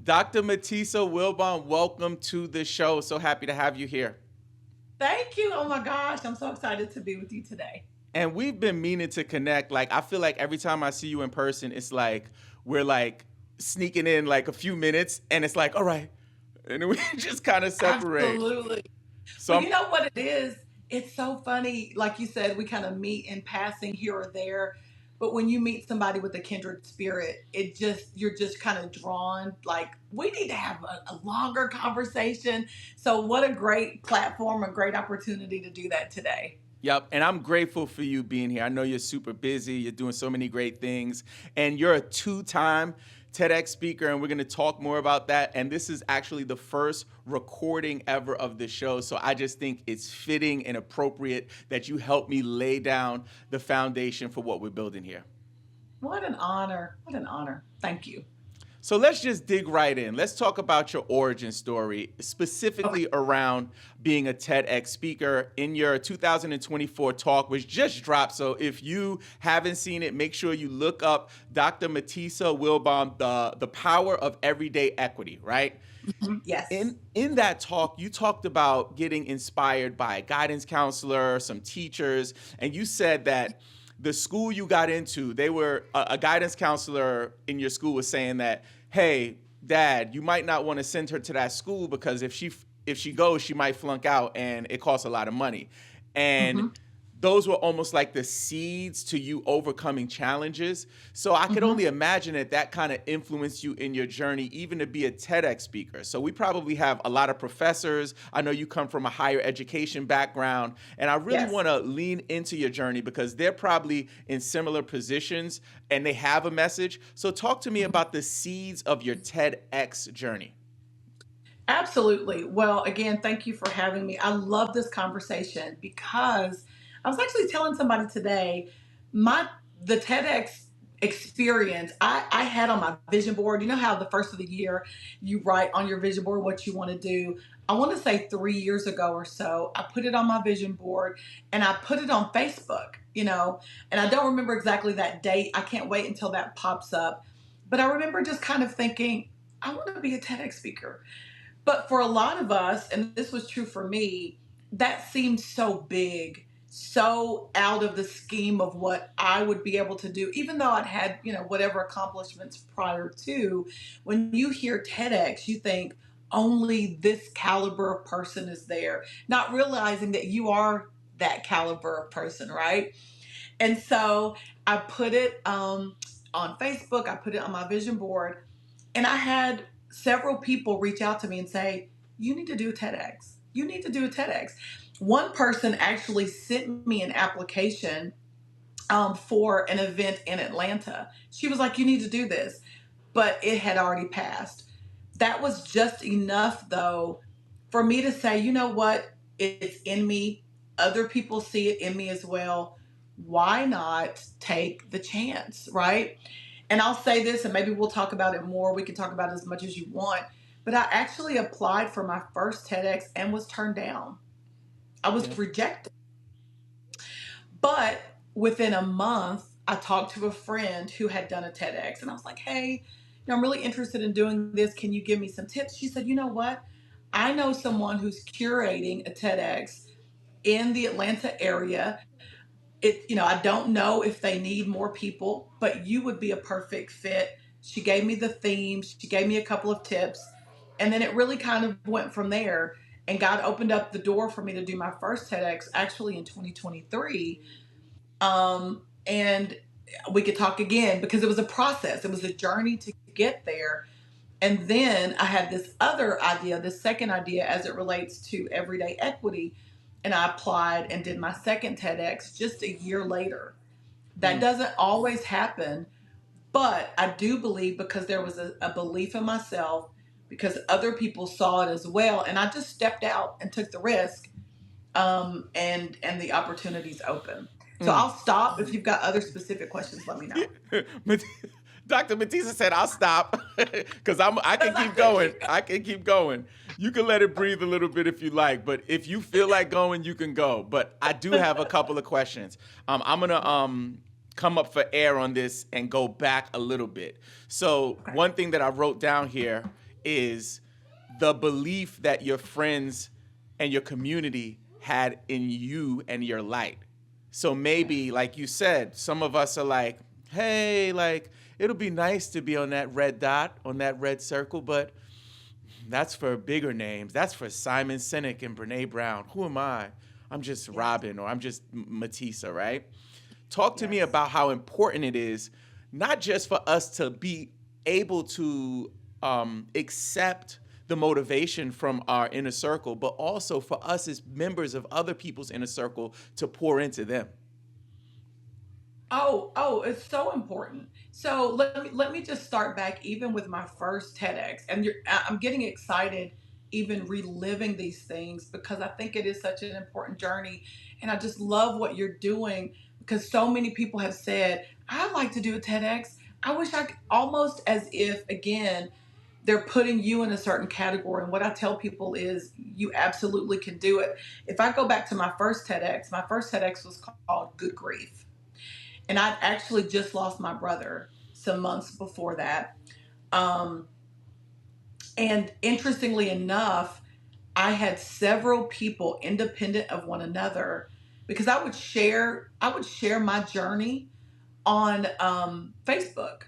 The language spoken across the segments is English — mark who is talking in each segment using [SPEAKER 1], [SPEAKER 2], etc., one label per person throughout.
[SPEAKER 1] Dr. Matisa Wilbon, welcome to the show. So happy to have you here.
[SPEAKER 2] Thank you. Oh my gosh, I'm so excited to be with you today.
[SPEAKER 1] And we've been meaning to connect. Like, I feel like every time I see you in person, it's like we're like sneaking in like a few minutes and it's like, all right. And then we just kind of separate.
[SPEAKER 2] Absolutely.
[SPEAKER 1] So
[SPEAKER 2] Well,
[SPEAKER 1] I'm
[SPEAKER 2] you know what it is? It's so funny. Like you said, we kind of meet in passing here or there. But when you meet somebody with a kindred spirit, you're just kind of drawn. Like, we need to have a longer conversation. So, what a great platform, a great opportunity to do that today.
[SPEAKER 1] Yep, and I'm grateful for you being here. I know you're super busy, you're doing so many great things, and you're a two-time TEDx speaker, and we're going to talk more about that. And this is actually the first recording ever of the show, so I just think it's fitting and appropriate that you help me lay down the foundation for what we're building here.
[SPEAKER 2] What an honor. What an honor. Thank you.
[SPEAKER 1] So let's just dig right in. Let's talk about your origin story,
[SPEAKER 2] Okay.
[SPEAKER 1] specifically around being a TEDx speaker in your 2024 talk, which just dropped. So if you haven't seen it, make sure you look up Dr. Matisa Wilbon, the power of everyday equity, right?
[SPEAKER 2] Mhm. Yes.
[SPEAKER 1] In that talk, you talked about getting inspired by a guidance counselor, some teachers, and you said that the school you got into, they were a guidance counselor in your school was saying that, hey, dad, you might not want to send her to that school because if she goes, she might flunk out and it costs a lot of money. And
[SPEAKER 2] Hmm.
[SPEAKER 1] those were almost like the seeds to you overcoming challenges. So I could only
[SPEAKER 2] Hmm.
[SPEAKER 1] imagine that that kind of influenced you in your journey, even to be a TEDx speaker. So we probably have a lot of professors. I know you come from a higher education background, and I really
[SPEAKER 2] Yes.
[SPEAKER 1] want to lean into your journey because they're probably in similar positions and they have a message. So talk to me about the seeds of your TEDx journey.
[SPEAKER 2] Absolutely. Well, again, thank you for having me. I love this conversation because I was actually telling somebody today my the TEDx experience I had on my vision board. You know how the first of the year you write on your vision board what you want to do. I want to say 3 years ago or so, I put it on my vision board and I put it on Facebook, and I don't remember exactly that date. I can't wait until that pops up. But I remember just kind of thinking, I want to be a TEDx speaker. But for a lot of us, and this was true for me, that seemed so big, so out of the scheme of what I would be able to do, even though I'd had, whatever accomplishments prior to. When you hear TEDx, you think only this caliber of person is there, not realizing that you are that caliber of person, right? And so I put it on Facebook, I put it on my vision board, and I had several people reach out to me and say, you need to do a TEDx. You need to do a TEDx. One person actually sent me an application for an event in Atlanta. She was like, you need to do this, but it had already passed. That was just enough, though, for me to say, you know what? It's in me. Other people see it in me as well. Why not take the chance, right? And I'll say this, and maybe we'll talk about it more. We can talk about it as much as you want. But I actually applied for my first TEDx and was turned down. I
[SPEAKER 1] Yeah.
[SPEAKER 2] was rejected. But within a month, I talked to a friend who had done a TEDx, and I was like, hey, I'm really interested in doing this. Can you give me some tips? She said, you know what? I know someone who's curating a TEDx in the Atlanta area. I don't know if they need more people, but you would be a perfect fit. She gave me the theme, she gave me a couple of tips, and then it really kind of went from there. And God opened up the door for me to do my first TEDx actually in 2023. And we could talk again because it was a process, it was a journey to get there. And then I had this other idea, this second idea as it relates to everyday equity. And I applied and did my second TEDx just a year later. That
[SPEAKER 1] Mm.
[SPEAKER 2] doesn't always happen, but I do believe because there was a belief in myself, because other people saw it as well. And I just stepped out and took the risk, and the opportunities open. So
[SPEAKER 1] Mm.
[SPEAKER 2] I'll stop. If you've got other specific questions, let me know.
[SPEAKER 1] Mat- Dr. Matisa said, "I'll stop because I can
[SPEAKER 2] Because I
[SPEAKER 1] keep
[SPEAKER 2] could
[SPEAKER 1] going.
[SPEAKER 2] keep
[SPEAKER 1] I can keep going. You can let it breathe a little bit if you like, but if you feel like going, you can go. But I do have a couple of questions. I'm gonna come up for air on this and go back a little bit. So
[SPEAKER 2] Okay.
[SPEAKER 1] one thing that I wrote down here is the belief that your friends and your community had in you and your light. So maybe, like you said, some of us are like, hey, like, it'll be nice to be on that red dot, on that red circle, but that's for bigger names. That's for Simon Sinek and Brene Brown. Who am I? I'm just Robin, or I'm just Matisa, right? Talk to me
[SPEAKER 2] Yes.
[SPEAKER 1] about how important it is, not just for us to be able to accept the motivation from our inner circle, but also for us as members of other people's inner circle to pour into them.
[SPEAKER 2] It's so important. So let me just start back even with my first TEDx, and I'm getting excited even reliving these things because I think it is such an important journey, and I just love what you're doing because so many people have said I'd like to do a TEDx. I wish I could, almost as if again they're putting you in a certain category. And what I tell people is you absolutely can do it. If I go back to my first TEDx was called Good Grief. And I'd actually just lost my brother some months before that. Um, and interestingly enough, I had several people independent of one another because I would share my journey on Facebook.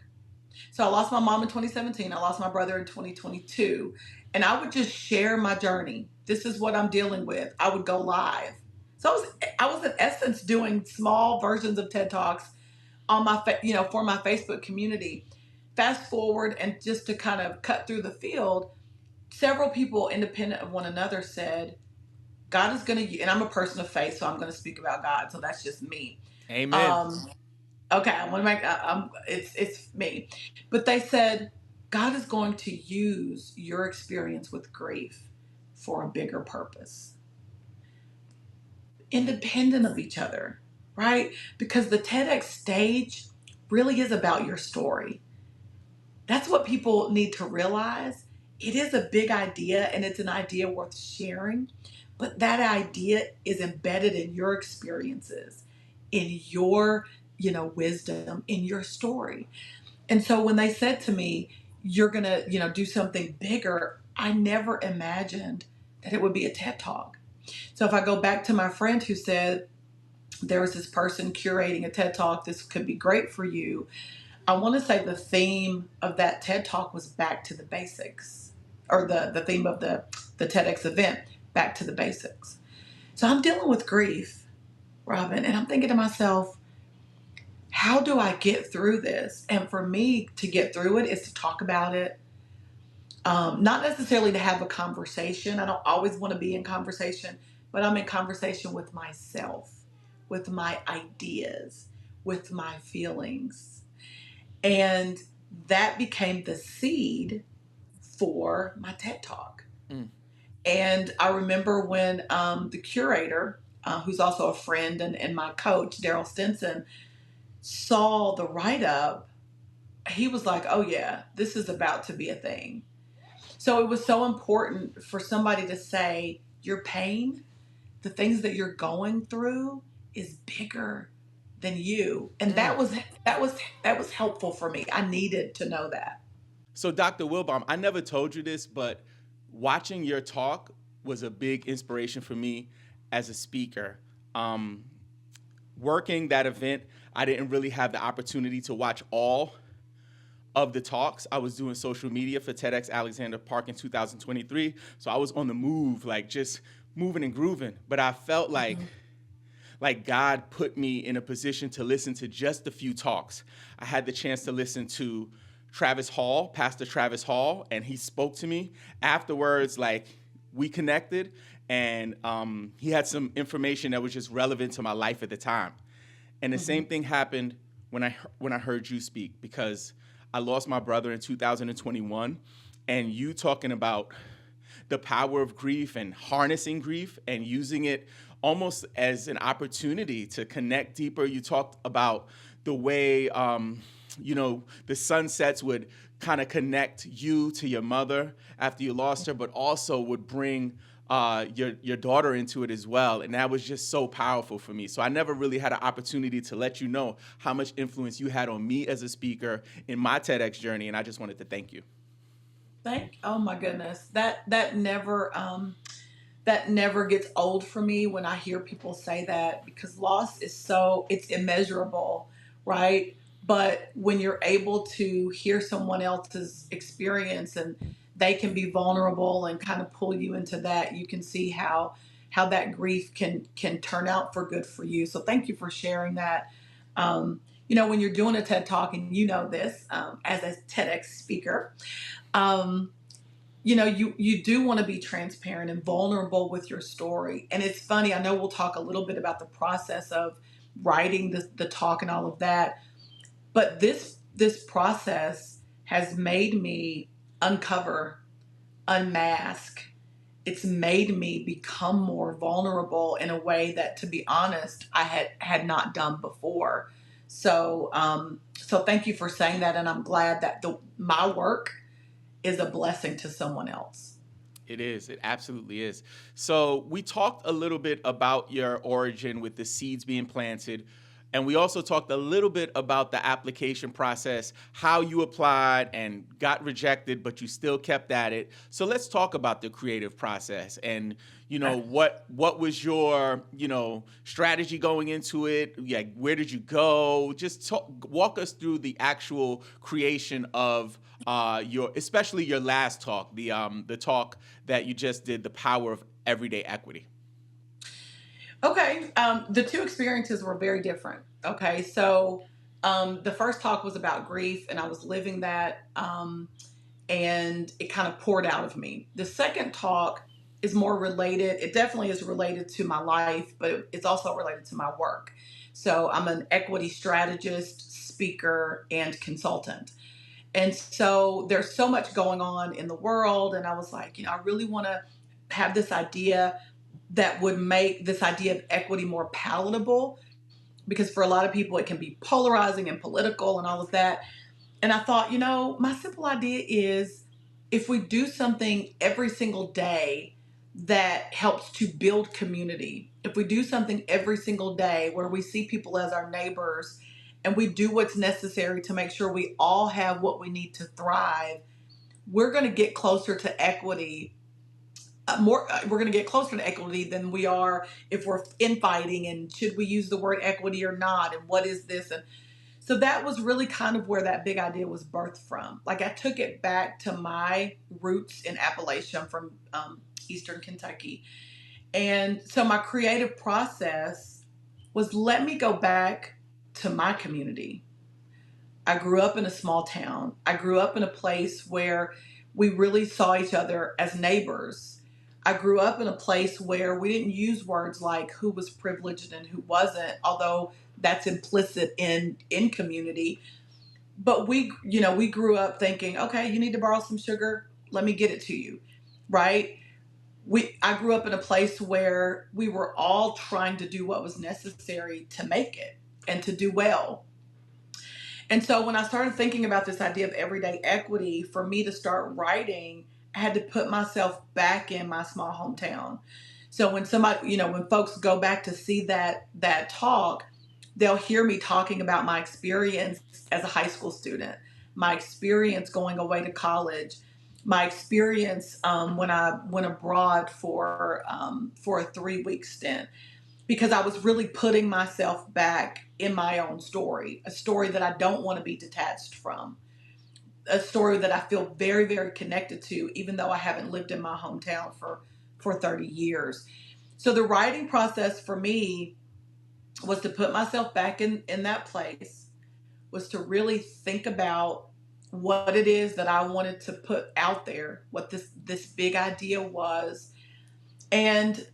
[SPEAKER 2] So I lost my mom in 2017. I lost my brother in 2022. And I would just share my journey. This is what I'm dealing with. I would go live. So I was in essence doing small versions of TED Talks on for my Facebook community. Fast forward, and just to kind of cut through the field, several people independent of one another said, God is going to, and I'm a person of faith, so I'm going to speak about God. So that's just me.
[SPEAKER 1] Amen.
[SPEAKER 2] Um, okay, I want to make, it's me. But they said, God is going to use your experience with grief for a bigger purpose, independent of each other, right? Because the TEDx stage really is about your story. That's what people need to realize. It is a big idea and it's an idea worth sharing, but that idea is embedded in your experiences, in your, wisdom, in your story. And so when they said to me, you're going to, do something bigger, I never imagined that it would be a TED Talk. So if I go back to my friend who said, there was this person curating a TED Talk, this could be great for you. I want to say the theme of that TED Talk was back to the basics, or the theme of the TEDx event, back to the basics. So I'm dealing with grief, Robin, and I'm thinking to myself, how do I get through this? And for me to get through it is to talk about it, not necessarily to have a conversation. I don't always want to be in conversation, but I'm in conversation with myself, with my ideas, with my feelings. And that became the seed for my TED Talk.
[SPEAKER 1] Mm.
[SPEAKER 2] And I remember when the curator, who's also a friend and my coach, Daryl Stinson, saw the write up, he was like, oh, yeah, this is about to be a thing. So it was so important for somebody to say, your pain, the things that you're going through is bigger than you. And
[SPEAKER 1] Mm.
[SPEAKER 2] that was helpful for me. I needed to know that.
[SPEAKER 1] So, Dr. Wilbon, I never told you this, but watching your talk was a big inspiration for me as a speaker. Um, Working that event, I didn't really have the opportunity to watch all of the talks. I was doing social media for TEDx Alexander Park in 2023. So I was on the move, like just moving and grooving. But I felt like God put me in a position to listen to just a few talks. I had the chance to listen to Travis Hall, Pastor Travis Hall, and he spoke to me afterwards. Like we connected, and he had some information that was just relevant to my life at the time. And the same thing happened when I heard you speak, because I lost my brother in 2021, and you talking about the power of grief and harnessing grief and using it almost as an opportunity to connect deeper. You talked about the way, the sunsets would kind of connect you to your mother after you lost her, but also would bring your daughter into it as well. And that was just so powerful for me. So I never really had an opportunity to let you know how much influence you had on me as a speaker in my TEDx journey. And I just wanted to thank you.
[SPEAKER 2] Oh my goodness. That never gets old for me when I hear people say that, because loss is it's immeasurable, right? But when you're able to hear someone else's experience and they can be vulnerable and kind of pull you into that, you can see how that grief can turn out for good for you. So thank you for sharing that. Um, when you're doing a TED Talk, and you know this, as a TEDx speaker, um, you do want to be transparent and vulnerable with your story. And it's funny, I know we'll talk a little bit about the process of writing the talk and all of that, but this process has made me uncover, unmask. It's made me become more vulnerable in a way that, to be honest, I had not done before. So thank you for saying that, and I'm glad that my work is a blessing to someone else.
[SPEAKER 1] It is. It absolutely is. So we talked a little bit about your origin with the seeds being planted. And we also talked a little bit about the application process, how you applied and got rejected, but you still kept at it. So let's talk about the creative process and, what was your, strategy going into it? Yeah, where did you go? Just walk us through the actual creation of especially your last talk, the talk that you just did, the power of everyday equity.
[SPEAKER 2] Okay. The two experiences were very different. Okay. So the first talk was about grief, and I was living that, and it kind of poured out of me. The second talk is more related. It definitely is related to my life, but it's also related to my work. So I'm an equity strategist, speaker, and consultant. And so there's so much going on in the world. And I was like, I really want to have this idea that would make this idea of equity more palatable, because for a lot of people it can be polarizing and political and all of that. And I thought, my simple idea is, if we do something every single day that helps to build community, if we do something every single day where we see people as our neighbors and we do what's necessary to make sure we all have what we need to thrive, we're going to get closer to equity. We're going to get closer to equity than we are if we're infighting, and should we use the word equity or not, and what is this. And so that was really kind of where that big idea was birthed from. Like, I took it back to my roots in Appalachia. I'm from Eastern Kentucky. And so my creative process was, let me go back to my community. I grew up in a small town. I grew up in a place where we really saw each other as neighbors. I grew up in a place where we didn't use words like who was privileged and who wasn't, although that's implicit in community. But we grew up thinking, okay, you need to borrow some sugar, let me get it to you, right? I grew up in a place where we were all trying to do what was necessary to make it and to do well. And so when I started thinking about this idea of everyday equity, for me to start writing, I had to put myself back in my small hometown. So when somebody, when folks go back to see that talk, they'll hear me talking about my experience as a high school student, my experience going away to college, my experience when I went abroad for a 3-week stint, because I was really putting myself back in my own story, a story that I don't want to be detached from, a story that I feel very, very connected to, even though I haven't lived in my hometown for 30 years. So the writing process for me was to put myself back in that place, was to really think about what it is that I wanted to put out there, what this big idea was, and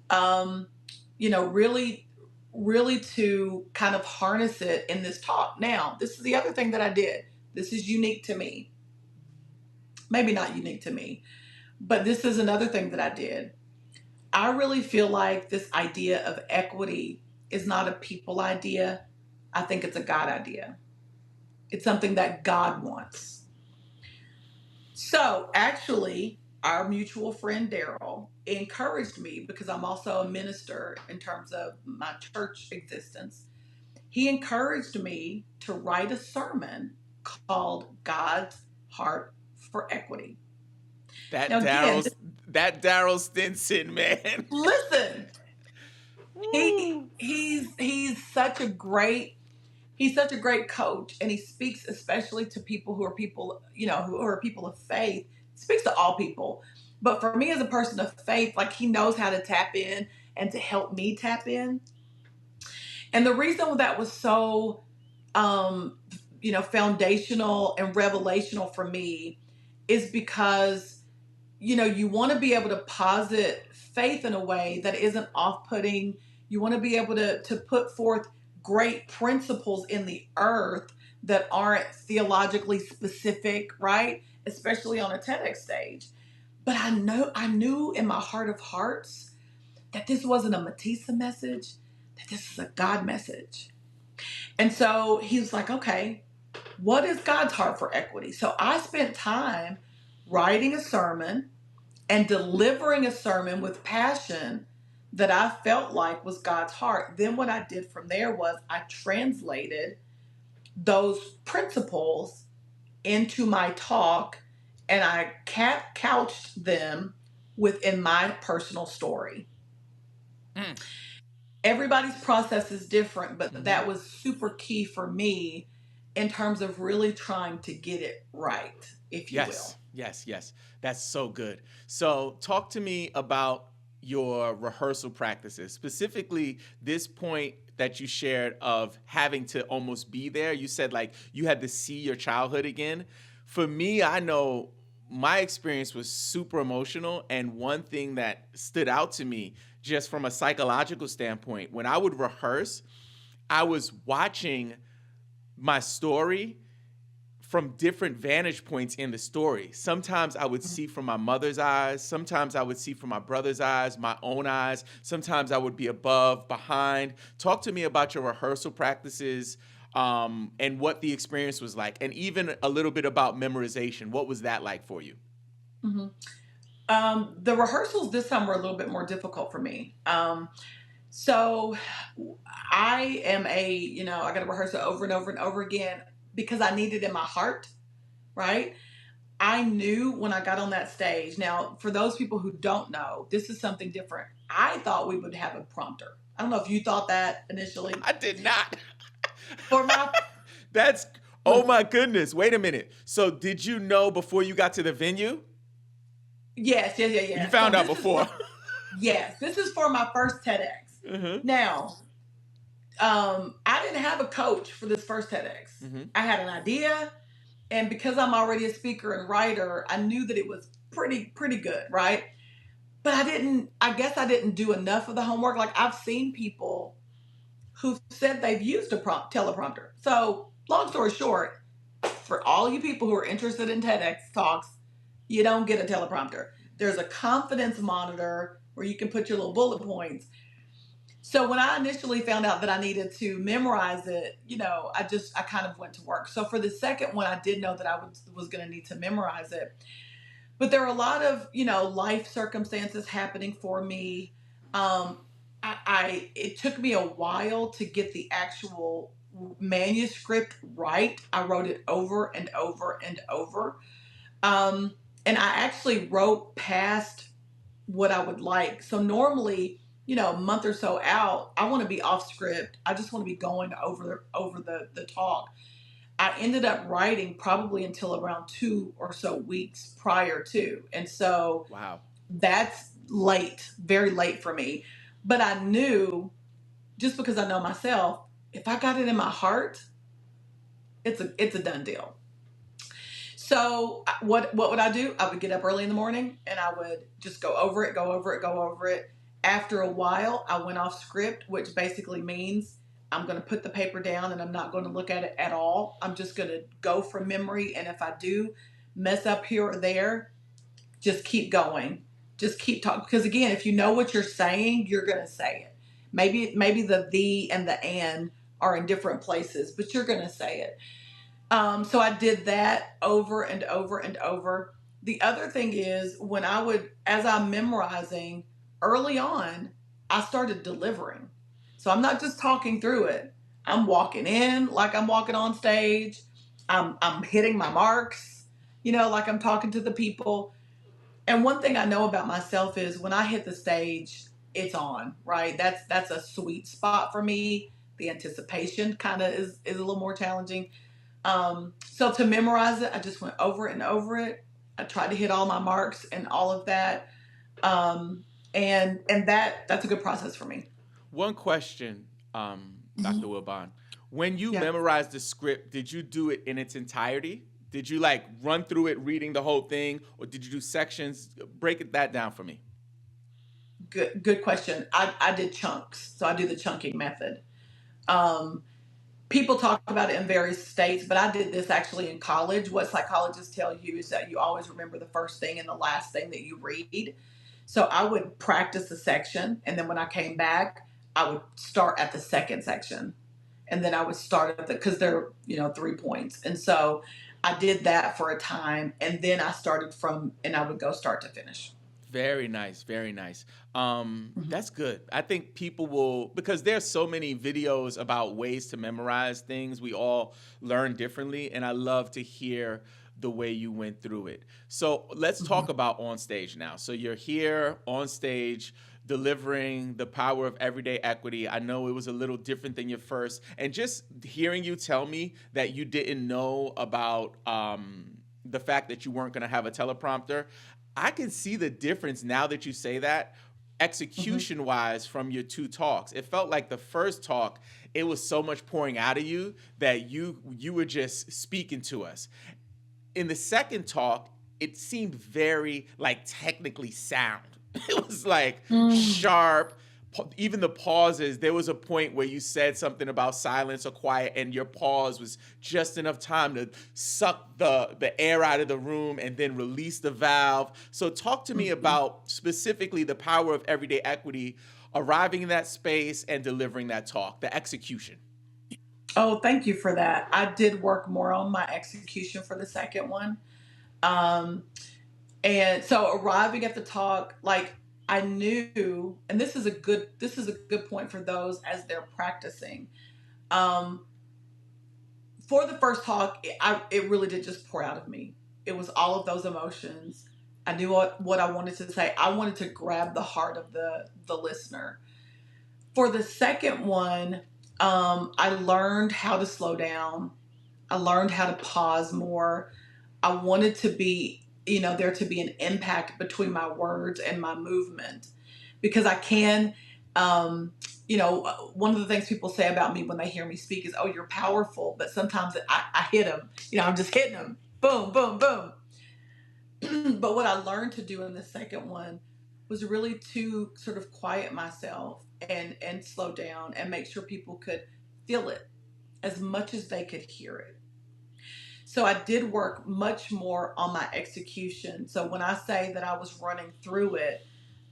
[SPEAKER 2] really, really to kind of harness it in this talk. Now, this is the other thing that I did. This is unique to me. Maybe not unique to me, but this is another thing that I did. I really feel like this idea of equity is not a people idea. I think it's a God idea. It's something that God wants. So actually, our mutual friend Daryl encouraged me, because I'm also a minister in terms of my church existence. He encouraged me to write a sermon called God's Heart for Equity.
[SPEAKER 1] That
[SPEAKER 2] Now, again,
[SPEAKER 1] Daryl Stinson, man.
[SPEAKER 2] listen,
[SPEAKER 1] Woo.
[SPEAKER 2] he's such a great coach, and he speaks especially to people who are people, who are people of faith. He speaks to all people. But for me as a person of faith, like, he knows how to tap in and to help me tap in. And the reason that was so foundational and revelational for me is because, you want to be able to posit faith in a way that isn't off-putting. You want to be able to put forth great principles in the earth that aren't theologically specific, right? Especially on a TEDx stage. But I knew in my heart of hearts that this wasn't a Matisa message, that this is a God message. And so he was like, okay, what is God's heart for equity? So I spent time writing a sermon and delivering a sermon with passion that I felt like was God's heart. Then what I did from there was I translated those principles into my talk, and I couched them within my personal story. Mm. Everybody's process is different, but that was super key for me in terms of really trying to get it right, if you will.
[SPEAKER 1] Yes. That's so good. So talk to me about your rehearsal practices, specifically this point that you shared of having to almost be there. You said like you had to see your childhood again. For me, I know my experience was super emotional. And one thing that stood out to me just from a psychological standpoint, when I would rehearse, I was watching my story from different vantage points in the story. Sometimes I would see from my mother's eyes. Sometimes I would see from my brother's eyes, my own eyes. Sometimes I would be above, behind. Talk to me about your rehearsal practices and what the experience was like, and even a little bit about memorization. What was that like for you?
[SPEAKER 2] Mm-hmm. The rehearsals this time were a little bit more difficult for me. So I am I got to rehearse it over and over and over again because I need it in my heart, right? I knew when I got on that stage. Now, for those people who don't know, this is something different. I thought we would have a prompter. I don't know if you thought that initially.
[SPEAKER 1] I did not.
[SPEAKER 2] For my
[SPEAKER 1] oh my goodness. Wait a minute. So did you know before you got to the venue?
[SPEAKER 2] Yes.
[SPEAKER 1] You found out before.
[SPEAKER 2] Yes, this is for my first TEDx. Mm-hmm. Now, I didn't have a coach for this first TEDx. Mm-hmm. I had an idea, and because I'm already a speaker and writer, I knew that it was pretty good, right? But I guess I didn't do enough of the homework. Like, I've seen people who've said they've used a teleprompter. So, long story short, for all you people who are interested in TEDx talks, you don't get a teleprompter. There's a confidence monitor where you can put your little bullet points. So when I initially found out that I needed to memorize it, I kind of went to work. So for the second one, I did know that I was going to need to memorize it. But there are a lot of, life circumstances happening for me. It took me a while to get the actual manuscript right. I wrote it over and over and over. And I actually wrote past what I would like. So normally, a month or so out, I want to be off script. I just want to be going over the talk. I ended up writing probably until around 2 or so weeks prior to. And so
[SPEAKER 1] wow,
[SPEAKER 2] that's late, very late for me. But I knew, just because I know myself, if I got it in my heart, it's a done deal. So what would I do? I would get up early in the morning and I would just go over it. After a while, I went off script, which basically means I'm going to put the paper down and I'm not going to look at it at all. I'm just going to go from memory. And if I do mess up here or there, just keep going. Just keep talking. Because again, if you know what you're saying, you're going to say it. Maybe the and the and are in different places, but you're going to say it. So I did that over and over and over. The other thing is as I'm memorizing early on, I started delivering. So I'm not just talking through it. I'm walking in like I'm walking on stage. I'm hitting my marks, like I'm talking to the people. And one thing I know about myself is when I hit the stage, it's on, right? That's a sweet spot for me. The anticipation kind of is a little more challenging. So to memorize it, I just went over it and over it. I tried to hit all my marks and all of that. And that's a good process for me.
[SPEAKER 1] One question, Dr.
[SPEAKER 2] Mhm.
[SPEAKER 1] Wilbon. When you
[SPEAKER 2] Yeah.
[SPEAKER 1] memorized the script, did you do it in its entirety? Did you like run through it reading the whole thing, or did you do sections? That down for me.
[SPEAKER 2] Good question. I did chunks, so I do the chunking method. Um, People talk about it in various states, but I did this actually in college. What psychologists tell you is that you always remember the first thing and the last thing that you read. So I would practice the section, and then when I came back, I would start at the second section, and then I would start at because they're 3 points, and so I did that for a time, and then I started from, and I would go start to finish.
[SPEAKER 1] Very nice, very nice.
[SPEAKER 2] Mhm.
[SPEAKER 1] That's good. I think people will, because there's so many videos about ways to memorize things. We all learn differently, and I love to hear the way you went through it. So let's
[SPEAKER 2] Mhm.
[SPEAKER 1] talk about on stage now. So you're here on stage delivering the power of everyday equity. I know it was a little different than your first, and just hearing you tell me that you didn't know about the fact that you weren't going to have a teleprompter. I can see the difference now that you say that,
[SPEAKER 2] Mhm.
[SPEAKER 1] execution wise, from your two talks. It felt like the first talk, it was so much pouring out of you that you were just speaking to us. In the second talk, it seemed very like technically sound. It was like
[SPEAKER 2] Mm.
[SPEAKER 1] sharp. Even the pauses, there was a point where you said something about silence or quiet, and your pause was just enough time to suck the air out of the room and then release the valve. So talk to me
[SPEAKER 2] Mhm.
[SPEAKER 1] about specifically the power of everyday equity, arriving in that space and delivering that talk, the execution.
[SPEAKER 2] Oh, thank you for that. I did work more on my execution for the second one. Um, and so arriving at the talk, like I knew, and this is a good point for those as they're practicing. Um, for the first talk, it really did just pour out of me. It was all of those emotions. I knew what I wanted to say. I wanted to grab the heart of the listener. For the second one, I learned how to slow down. I learned how to pause more. I wanted to be, there to be an impact between my words and my movement because I can, um, one of the things people say about me when they hear me speak is, oh, you're powerful. But sometimes I hit them, I'm just hitting them. Boom, boom, boom. But what I learned to do in the second one was really to sort of quiet myself and slow down and make sure people could feel it as much as they could hear it. So I did work much more on my execution. So when I say that I was running through it,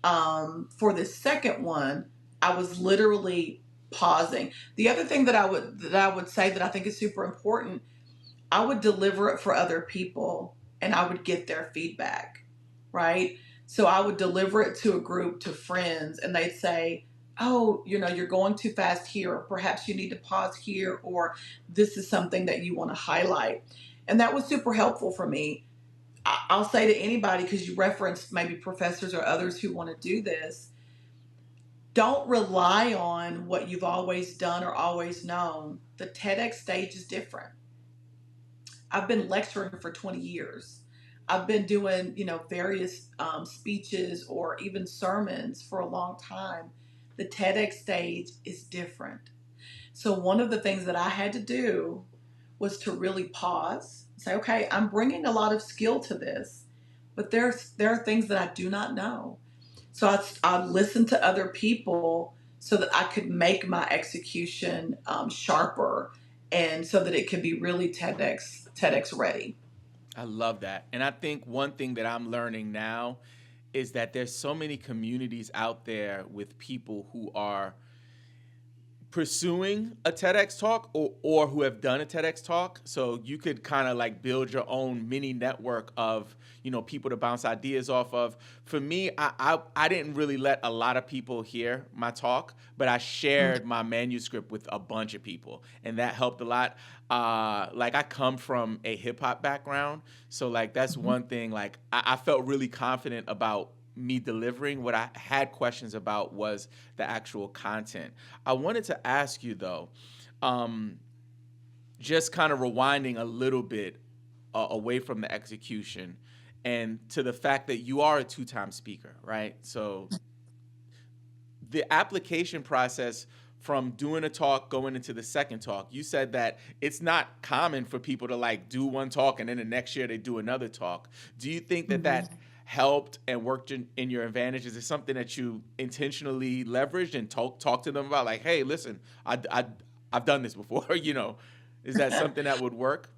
[SPEAKER 2] for the second one, I was literally pausing. The other thing that I would say that I think is super important, I would deliver it for other people and I would get their feedback, right? So I would deliver it to a group, to friends, and they'd say, oh, you're going too fast here, or perhaps you need to pause here, or this is something that you want to highlight. And that was super helpful for me. I'll say to anybody, because you referenced maybe professors or others who want to do this, don't rely on what you've always done or always known. The TEDx stage is different. I've been lecturing for 20 years. I've been doing, various speeches or even sermons for a long time. The TEDx stage is different. So one of the things that I had to do was to really pause, say, okay, I'm bringing a lot of skill to this, but there are things that I do not know. So I listened to other people so that I could make my execution sharper, and so that it could be really TEDx ready.
[SPEAKER 1] I love that. And I think one thing that I'm learning now is that there's so many communities out there with people who are pursuing a TEDx talk, or who have done a TEDx talk, so you could kind of like build your own mini network of, people to bounce ideas off of. For me, I didn't really let a lot of people hear my talk, but I shared my manuscript with a bunch of people, and that helped a lot. Like, I come from a hip hop background, so like that's
[SPEAKER 2] Mhm.
[SPEAKER 1] one thing. Like, I felt really confident about me delivering. What I had questions about was the actual content. I wanted to ask you though, um, just kind of rewinding a little bit away from the execution and to the fact that you are a two-time speaker, right? So the application process from doing a talk going into the second talk, you said that it's not common for people to like do one talk and then the next year they do another talk. Do you think that
[SPEAKER 2] Mhm.
[SPEAKER 1] that helped and worked in your advantage? Is it something that you intentionally leveraged and talk to them about, like, hey, listen, I've done this before, is that something that would work?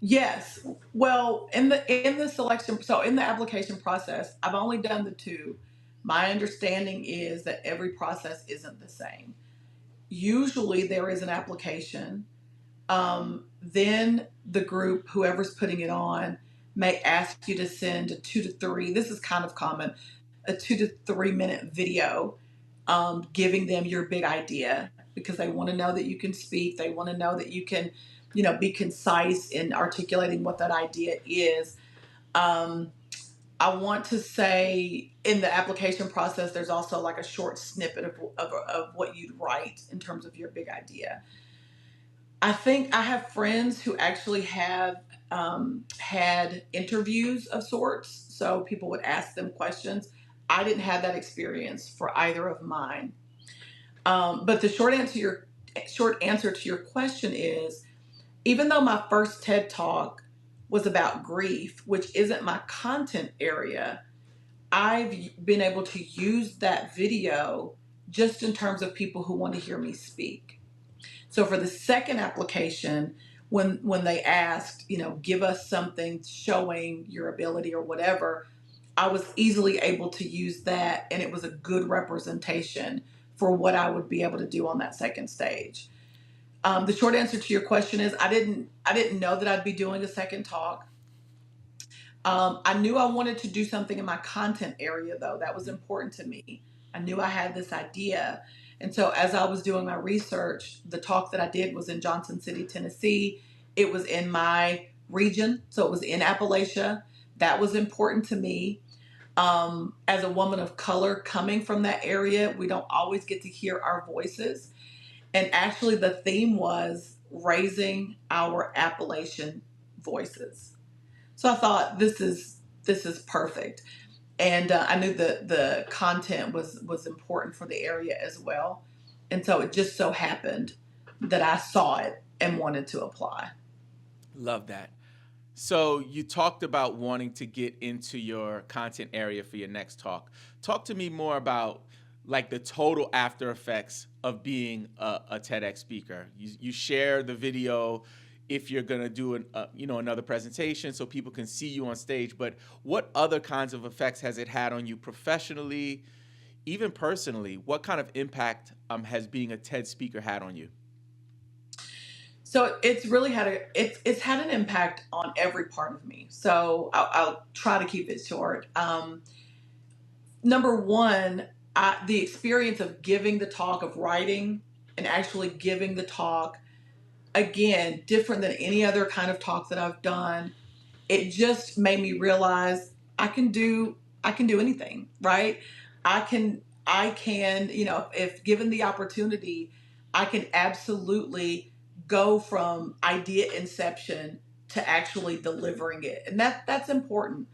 [SPEAKER 2] Yes. Well, in the selection, so in the application process, I've only done the two. My understanding is that every process isn't the same. Usually there is an application. Then the group, whoever's putting it on, may ask you to send a 2 to 3. This is kind of common, a 2 to 3 minute video, giving them your big idea because they want to know that you can speak. They want to know that you can, be concise in articulating what that idea is. Um, I want to say in the application process, there's also like a short snippet of what you'd write in terms of your big idea. I think I have friends who actually have had interviews of sorts, so people would ask them questions. I didn't have that experience for either of mine. But the short answer to your question is, even though my first TED talk was about grief, which isn't my content area, I've been able to use that video just in terms of people who want to hear me speak. So for the second application, when they asked, give us something showing your ability or whatever, I was easily able to use that, and it was a good representation for what I would be able to do on that second stage. The short answer to your question is I didn't know that I'd be doing a second talk. I knew I wanted to do something in my content area, though. That was important to me. I knew I had this idea. And so, as I was doing my research, the talk that I did was in Johnson City, Tennessee. It was in my region, so it was in Appalachia. That was important to me. As a woman of color coming from that area, we don't always get to hear our voices. And actually, the theme was raising our Appalachian voices. So I thought this is perfect, and I knew the content was important for the area as well, and so it just so happened that I saw it and wanted to apply.
[SPEAKER 1] Love that. So you talked about wanting to get into your content area for your next talk. Talk to me more about like the total after effects of being a TEDx speaker. You share the video if you're gonna do another presentation so people can see you on stage. But what other kinds of effects has it had on you professionally, even personally? What kind of impact has being a TED speaker had on you?
[SPEAKER 2] So it's really it's had an impact on every part of me. So I'll try to keep it short. Number one, the experience of giving the talk, of writing and actually giving the talk, again, different than any other kind of talk that I've done. It just made me realize I can do anything, right? I can, if given the opportunity, I can absolutely go from idea inception to actually delivering it. And that's important.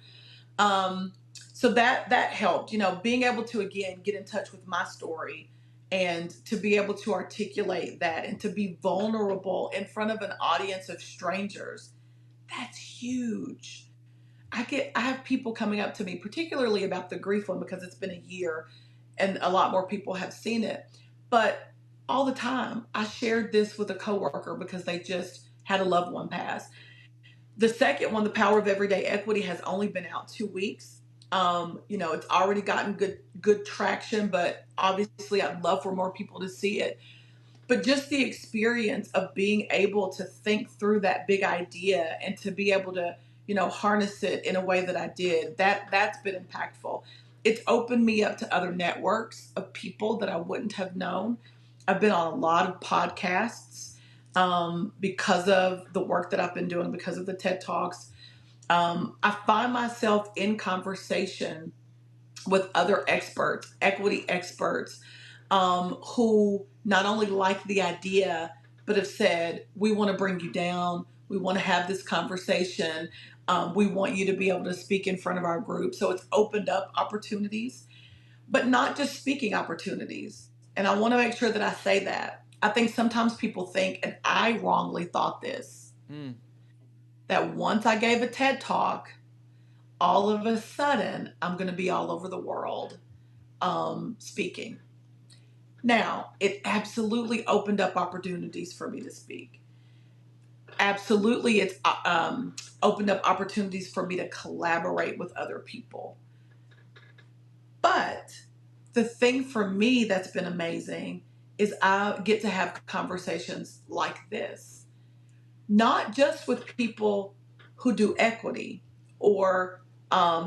[SPEAKER 2] Um, so that helped, being able to again get in touch with my story and to be able to articulate that and to be vulnerable in front of an audience of strangers. That's huge. I have people coming up to me, particularly about the grief one, because it's been a year and a lot more people have seen it. But all the time, I shared this with a coworker because they just had a loved one pass. The second one, The Power of Everyday Equity, has only been out 2 weeks. It's already gotten good traction, but obviously I'd love for more people to see it. But just the experience of being able to think through that big idea and to be able to, harness it in a way that I did, that's been impactful. It's opened me up to other networks of people that I wouldn't have known. I've been on a lot of podcasts because of the work that I've been doing, because of the TED Talks. I find myself in conversation with other experts, equity experts, who not only like the idea, but have said, we want to bring you down. We want to have this conversation. We want you to be able to speak in front of our group. So it's opened up opportunities, but not just speaking opportunities. And I want to make sure that I say that. I think sometimes people think, and I wrongly thought this, that once I gave a TED Talk, all of a sudden I'm going to be all over the world speaking. Now, it absolutely opened up opportunities for me to speak. Absolutely, it's opened up opportunities for me to collaborate with other people. But the thing for me that's been amazing is I get to have conversations like this, not just with people who do equity or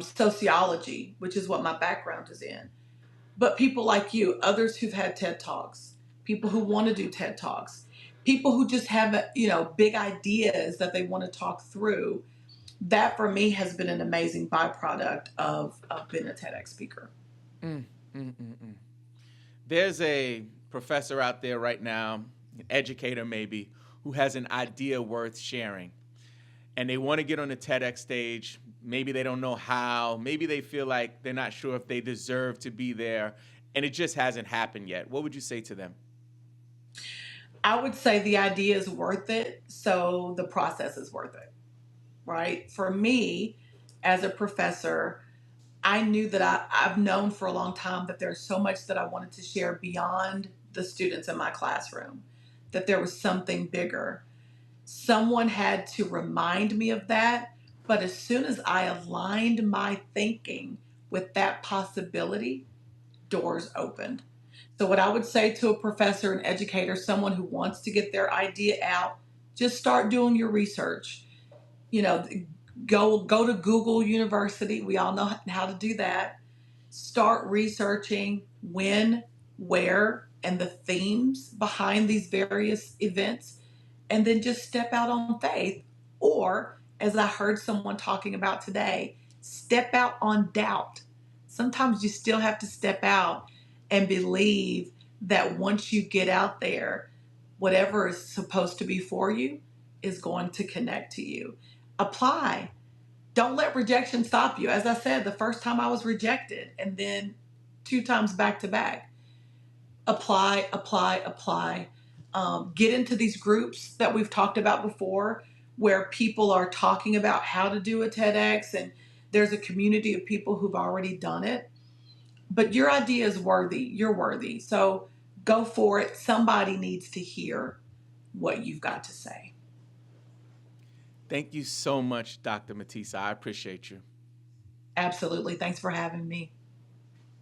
[SPEAKER 2] sociology, which is what my background is in, but people like you, others who've had TED Talks, people who want to do TED Talks, people who just have, big ideas that they want to talk through. That for me has been an amazing byproduct of being a TEDx speaker.
[SPEAKER 1] Mm, mm, mm, mm. There's a professor out there right now, an educator maybe, who has an idea worth sharing. And they want to get on the TEDx stage. Maybe they don't know how. Maybe they feel like they're not sure if they deserve to be there. And it just hasn't happened yet. What would you say to them?
[SPEAKER 2] I would say the idea is worth it, so the process is worth it, right? For me, as a professor, I knew that I've known for a long time that there's so much that I wanted to share beyond the students in my classroom, that there was something bigger. Someone had to remind me of that, but as soon as I aligned my thinking with that possibility, doors opened. So, what I would say to a professor, an educator, someone who wants to get their idea out, just start doing your research. You know, go to Google University. We all know how to do that. Start researching when, where, and the themes behind these various events, and then just step out on faith. Or, as I heard someone talking about today, step out on doubt. Sometimes you still have to step out and believe that once you get out there, whatever is supposed to be for you is going to connect to you. Apply. Don't let rejection stop you. As I said, the first time I was rejected, and then 2 times back to back. Apply, apply, apply. Get into these groups that we've talked about before where people are talking about how to do a TEDx, and there's a community of people who've already done it. But your idea is worthy. You're worthy. So go for it. Somebody needs to hear what you've got to say.
[SPEAKER 1] Thank you so much, Dr. Matisa. I appreciate you.
[SPEAKER 2] Absolutely. Thanks for having me.